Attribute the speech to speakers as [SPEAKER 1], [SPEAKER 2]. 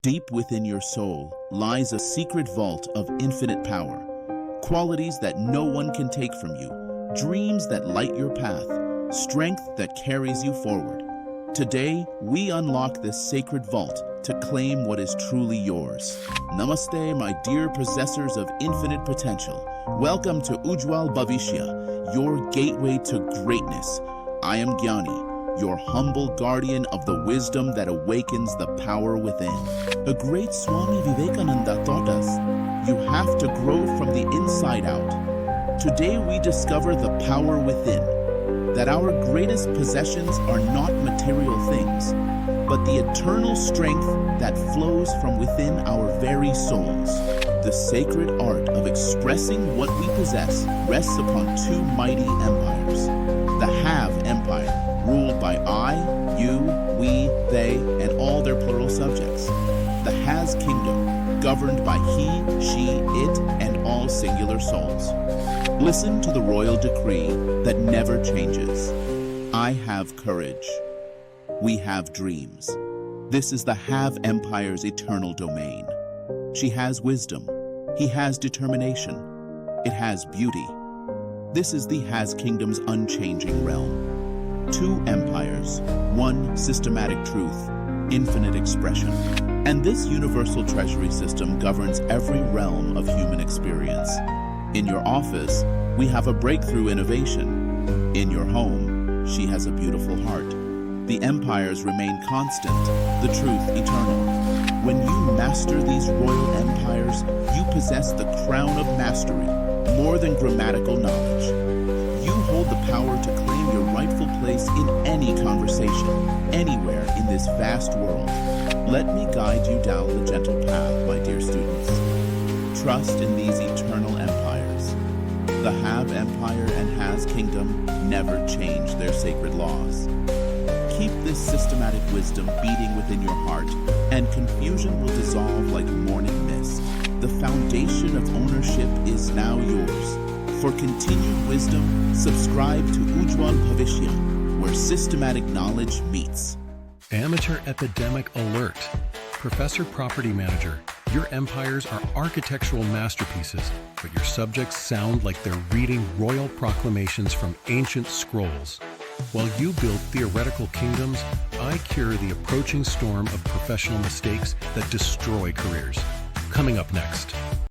[SPEAKER 1] Deep within your soul lies a secret vault of infinite power, qualities that no one can take from you, dreams that light your path, strength that carries you forward. Today, we unlock this sacred vault to claim what is truly yours. Namaste, my dear possessors of infinite potential. Welcome to Ujjwal Bhavishya, your gateway to greatness. I am Gyani, your humble guardian of the wisdom that awakens the power within. A great Swami Vivekananda taught us, you have to grow from the inside out. Today we discover the power within, that our greatest possessions are not material things, but the eternal strength that flows from within our very souls. The sacred art of expressing what we possess rests upon two mighty empires. The Have Empire, ruled by I, you, we, they, and all their plural subjects. The Has Kingdom, governed by he, she, it, and all singular souls. Listen to the royal decree that never changes. I have courage. We have dreams. This is the Have Empire's eternal domain. She has wisdom. He has determination. It has beauty. This is the Has Kingdom's unchanging realm. Two empires, one systematic truth, infinite expression. And this Universal Treasury system governs every realm of human experience. In your office, we have a breakthrough innovation. In your home, she has a beautiful heart. The empires remain constant, the truth eternal. When you master these royal empires, you possess the crown of mastery, more than grammatical knowledge. You hold the power to claim your rightful place in any conversation, anywhere in this vast world. Let me guide you down the gentle path, my dear students. Trust in these eternal empires. The Have Empire and Has Kingdom never change their sacred laws. Keep this systematic wisdom beating within your heart, and confusion will dissolve like morning mist. The foundation of ownership is now yours. For continued wisdom, subscribe to Ujjwal Bhavishya, where systematic knowledge meets.
[SPEAKER 2] Amateur Epidemic Alert. Professor Property Manager, your empires are architectural masterpieces, but your subjects sound like they're reading royal proclamations from ancient scrolls. While you build theoretical kingdoms, I cure the approaching storm of professional mistakes that destroy careers. Coming up next.